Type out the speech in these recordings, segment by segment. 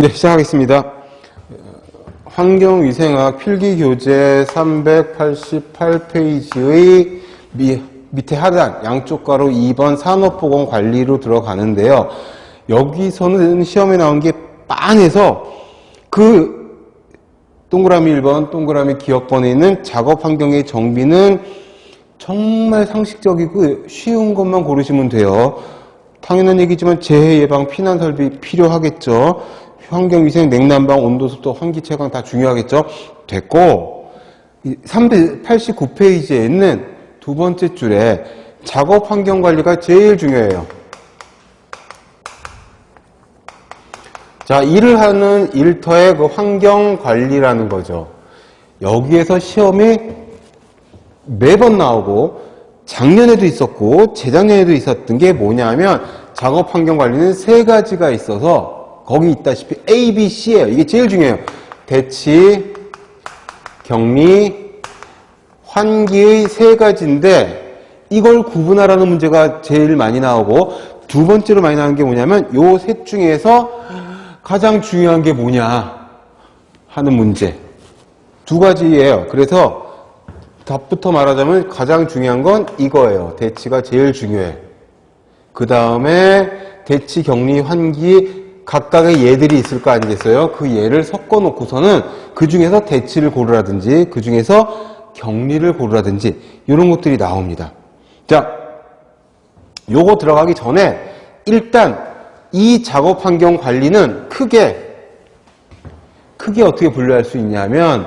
네, 시작하겠습니다. 환경위생학 필기교재 388페이지의 밑에 하단 양쪽 가로 2번 산업보건관리로 들어가는데요. 여기서는 시험에 나온 게 빤해서 그 동그라미 1번, 동그라미 기역번에 있는 작업환경의 정비는 정말 상식적이고 쉬운 것만 고르시면 돼요. 당연한 얘기지만 재해 예방, 피난 설비 필요하겠죠. 환경위생, 냉난방, 온도, 습도, 환기 채광 다 중요하겠죠. 됐고 389페이지에 있는 두 번째 줄에 작업 환경 관리가 제일 중요해요. 자, 일을 하는 일터의 그 환경 관리라는 거죠. 여기에서 시험이 매번 나오고 작년에도 있었고 재작년에도 있었던 게 뭐냐면 작업 환경 관리는 세 가지가 있어서 거기 있다시피 A, B, C예요. 이게 제일 중요해요. 대치, 격리, 환기의 세 가지인데 이걸 구분하라는 문제가 제일 많이 나오고 두 번째로 많이 나오는 게 뭐냐면 요 셋 중에서 가장 중요한 게 뭐냐 하는 문제. 두 가지예요. 그래서 답부터 말하자면 가장 중요한 건 이거예요. 대치가 제일 중요해. 그 다음에 대치, 격리, 환기 각각의 예들이 있을 거 아니겠어요? 그 예를 섞어 놓고서는 그 중에서 대치를 고르라든지 그 중에서 격리를 고르라든지 이런 것들이 나옵니다. 자, 요거 들어가기 전에 일단 이 작업 환경 관리는 크게 어떻게 분류할 수 있냐면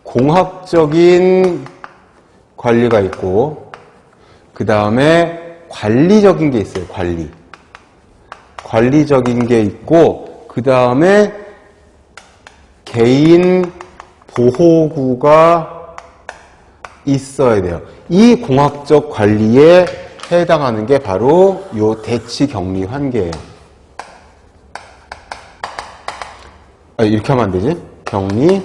공학적인 관리가 있고 그 다음에 관리적인 게 있어요. 관리적인 게 있고 그 다음에 개인 보호구가 있어야 돼요. 이 공학적 관리에 해당하는 게 바로 요 대치, 격리, 환기예요. 이렇게 하면 안 되지? 격리,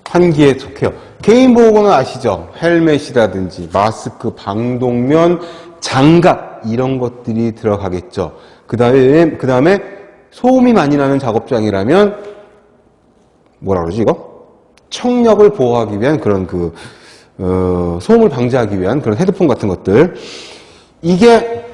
환기에 속해요. 개인 보호구는 아시죠? 헬멧이라든지 마스크, 방독면, 장갑 이런 것들이 들어가겠죠. 그 다음에 소음이 많이 나는 작업장이라면 뭐라 그러지 이거? 청력을 보호하기 위한 그런 소음을 방지하기 위한 그런 헤드폰 같은 것들. 이게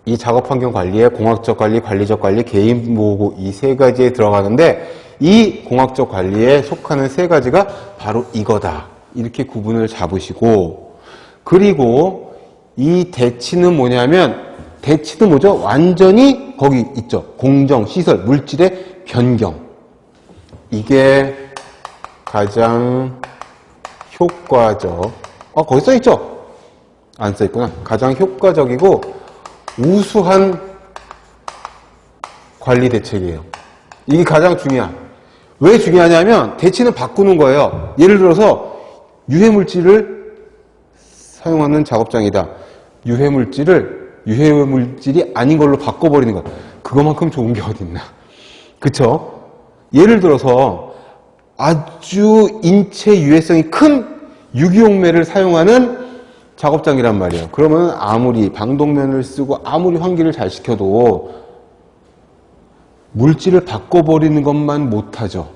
이 작업 환경 관리에 공학적 관리, 관리적 관리, 개인 보호구 이 세 가지에 들어가는데 이 공학적 관리에 속하는 세 가지가 바로 이거다. 이렇게 구분을 잡으시고 그리고 이 대치는 뭐냐면 대치는 뭐죠? 완전히 거기 있죠. 공정, 시설, 물질의 변경. 이게 가장 효과적. 거기 써있죠? 안 써있구나. 가장 효과적이고 우수한 관리 대책이에요. 이게 가장 왜 중요하냐면 대치는 바꾸는 거예요. 예를 들어서 유해물질을 사용하는 작업장이다. 유해물질이 아닌 걸로 바꿔버리는 것. 그거만큼 좋은 게 어딨나. 그쵸? 예를 들어서 아주 인체 유해성이 큰 유기용매를 사용하는 작업장이란 말이에요. 그러면 아무리 방독면을 쓰고 아무리 환기를 잘 시켜도 물질을 바꿔버리는 것만 못하죠.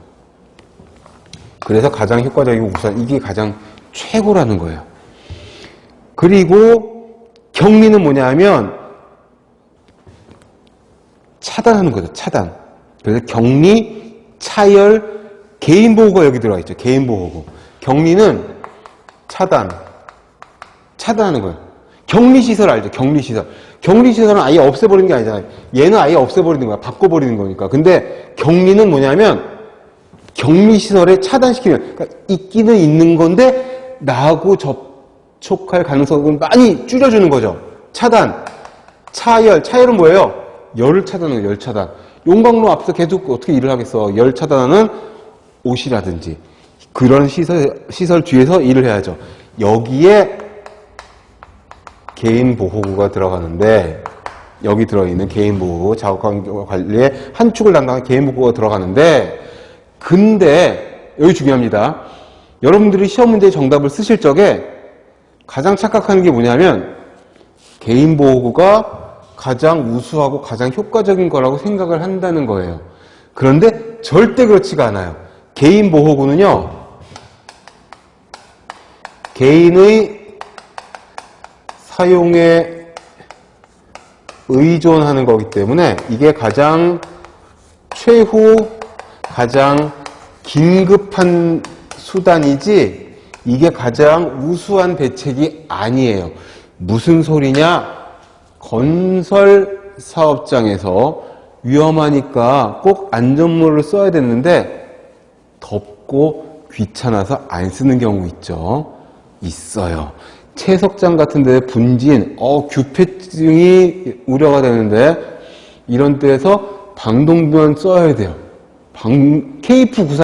그래서 가장 효과적이고 우선 이게 가장 최고라는 거예요. 그리고 격리는 뭐냐 하면 차단하는 거죠. 차단. 그래서 격리, 차열, 개인보호가 여기 들어가 있죠. 개인보호구. 격리는 차단하는 거예요. 격리시설 알죠? 격리시설. 격리시설은 아예 없애버리는 게 아니잖아요. 얘는 아예 없애버리는 거야. 바꿔버리는 거니까. 근데 격리는 뭐냐면 격리시설에 차단시키는, 그러니까 있기는 있는 건데 나하고 접촉할 가능성을 많이 줄여주는 거죠. 차단. 차열은 뭐예요? 열을 차단하는 거예요. 열 차단. 용광로 앞에서 계속 어떻게 일을 하겠어. 열 차단하는 옷이라든지 그런 시설 뒤에서 일을 해야죠. 여기에 개인보호구가 들어가는데 여기 들어있는 개인보호구, 작업환경 관리에 한 축을 담당하는 개인보호구가 들어가는데 근데 여기 중요합니다. 여러분들이 시험 문제 정답을 쓰실 적에 가장 착각하는 게 뭐냐면 개인보호구가 가장 우수하고 가장 효과적인 거라고 생각을 한다는 거예요. 그런데 절대 그렇지가 않아요. 개인보호구는요, 개인의 사용에 의존하는 거기 때문에 이게 가장 최후, 가장 긴급한 수단이지 이게 가장 우수한 대책이 아니에요. 무슨 소리냐? 건설 사업장에서 위험하니까 꼭 안전모를 써야 되는데 덥고 귀찮아서 안 쓰는 경우 있죠. 있어요. 채석장 같은 데 분진, 규폐증이 우려가 되는데 이런 데에서 방독면 써야 돼요. KF94